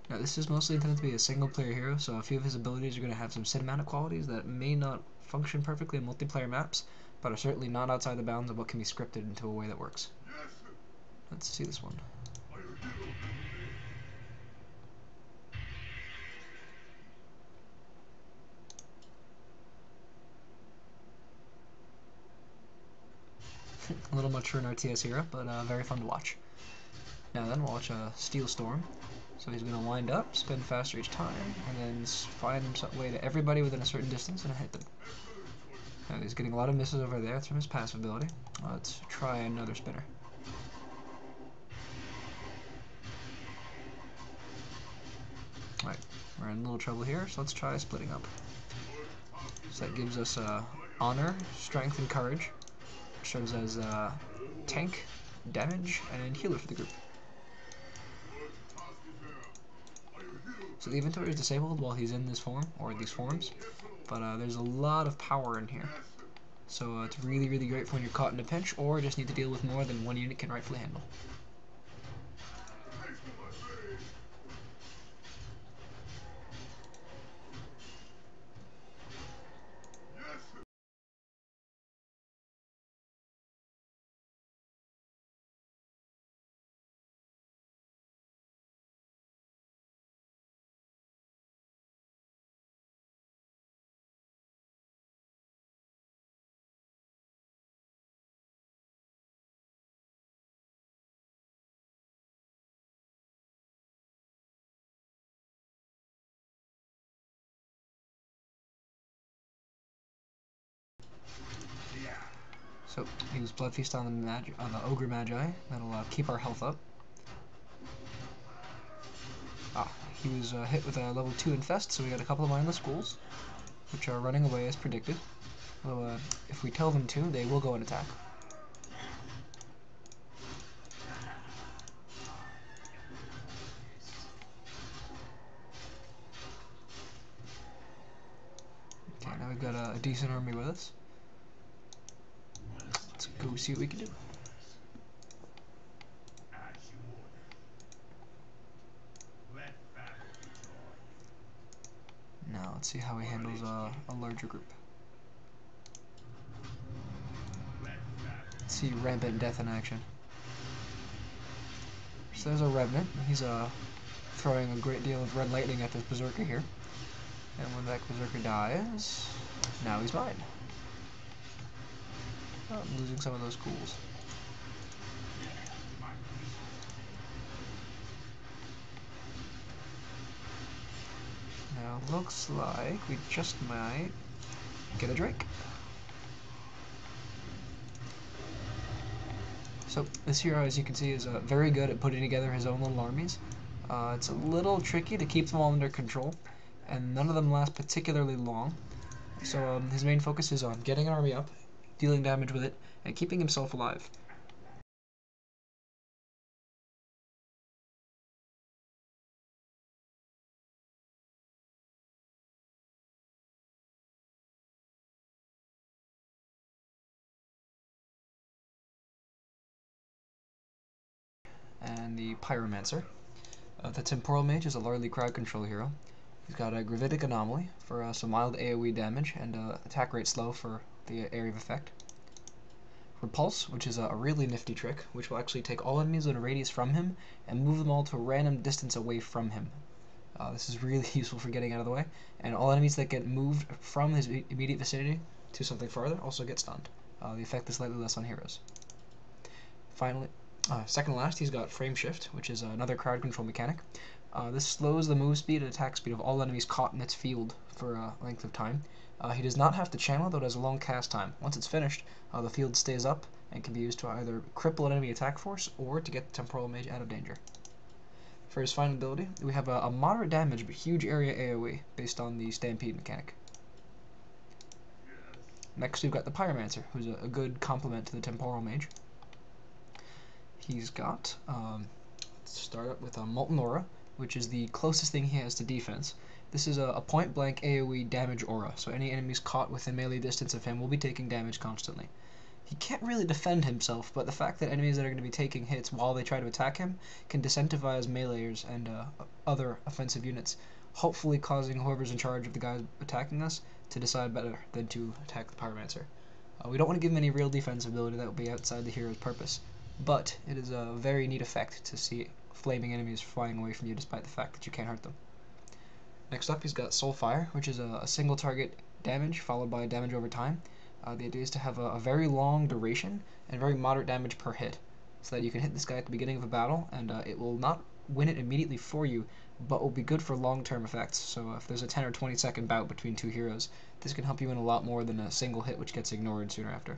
Now this is mostly intended to be a single player hero, so a few of his abilities are going to have some cinematic qualities that may not function perfectly in multiplayer maps, but are certainly not outside the bounds of what can be scripted into a way that works. Let's see this one. A little much for an RTS hero, but very fun to watch. Now then, we'll watch Steel Storm. So he's going to wind up, spin faster each time, and then find some way to everybody within a certain distance and hit them. Now he's getting a lot of misses over there. That's from his passive ability. Let's try another spinner. Alright, we're in a little trouble here, so let's try splitting up. So that gives us honor, strength, and courage. It serves as tank, damage, and healer for the group. So the inventory is disabled while he's in this form, or these forms, but there's a lot of power in here. So it's really, really great for when you're caught in a pinch, or just need to deal with more than one unit can rightfully handle. So use Blood Feast on the Ogre Magi. That'll keep our health up. He was hit with a level 2 Infest, so we got a couple of mindless ghouls, which are running away as predicted. Although if we tell them to, they will go and attack. Okay, now we've got a decent army with us. Let's go see what we can do. Now let's see how he handles a larger group. Let's see Rampant Death in action. So there's a Revenant. He's throwing a great deal of red lightning at this Berserker here. And when that Berserker dies, now he's mine. Oh, I'm losing some of those ghouls. Now looks like we just might get a Drake. So this hero, as you can see, is very good at putting together his own little armies. It's a little tricky to keep them all under control, and none of them last particularly long. So his main focus is on getting an army up, dealing damage with it, and keeping himself alive. And the Pyromancer. The Temporal Mage is a largely crowd control hero. He's got a Gravitic Anomaly for some mild AoE damage and attack rate slow for the area of effect. Repulse, which is a really nifty trick, which will actually take all enemies in a radius from him and move them all to a random distance away from him. This is really useful for getting out of the way, and all enemies that get moved from his immediate vicinity to something farther also get stunned. The effect is slightly less on heroes. Finally, second to last, he's got Frame Shift, which is another crowd control mechanic. This slows the move speed and attack speed of all enemies caught in its field for a length of time. He does not have to channel, though it has a long cast time. Once it's finished, the field stays up and can be used to either cripple an enemy attack force or to get the Temporal Mage out of danger. For his final ability, we have a moderate damage but huge area AoE based on the Stampede mechanic. Next we've got the Pyromancer, who's a good complement to the Temporal Mage. He's got, let's start up with a Molten Aura, which is the closest thing he has to defense. This is a point-blank AoE damage aura, so any enemies caught within melee distance of him will be taking damage constantly. He can't really defend himself, but the fact that enemies that are going to be taking hits while they try to attack him can disincentivize meleeers and other offensive units, hopefully causing whoever's in charge of the guys attacking us to decide better than to attack the Pyromancer. We don't want to give him any real defensive ability that would be outside the hero's purpose, but it is a very neat effect to see flaming enemies flying away from you despite the fact that you can't hurt them. Next up, he's got Soulfire, which is a single target damage followed by damage over time. The idea is to have a very long duration and very moderate damage per hit, so that you can hit this guy at the beginning of a battle, and it will not win it immediately for you, but will be good for long-term effects. So if there's a 10 or 20 second bout between two heroes, this can help you win a lot more than a single hit which gets ignored sooner after.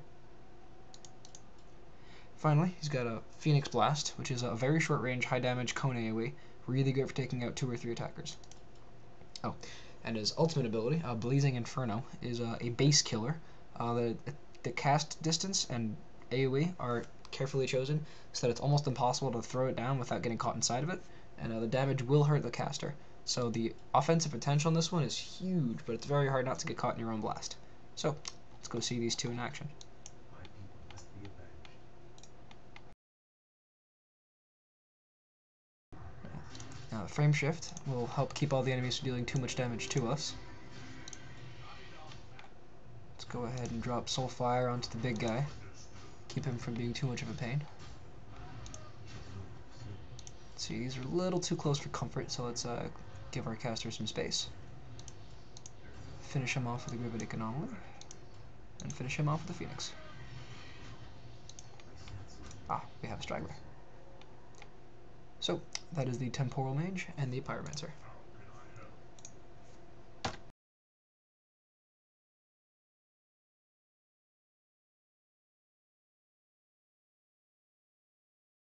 Finally, he's got a Phoenix Blast, which is a very short-range, high-damage cone AoE, really good for taking out 2 or 3 attackers. Oh, and his ultimate ability, Blazing Inferno, is a base killer. The cast distance and AoE are carefully chosen so that it's almost impossible to throw it down without getting caught inside of it, and the damage will hurt the caster. So the offensive potential in this one is huge, but it's very hard not to get caught in your own blast. So, let's go see these two in action. Now, the frame shift will help keep all the enemies from dealing too much damage to us. Let's go ahead and drop Soulfire onto the big guy. Keep him from being too much of a pain. See, these are a little too close for comfort, so let's give our caster some space. Finish him off with a Gravitic Anomaly, and finish him off with a Phoenix. Ah, we have a straggler. So, that is the Temporal Mage and the Pyromancer.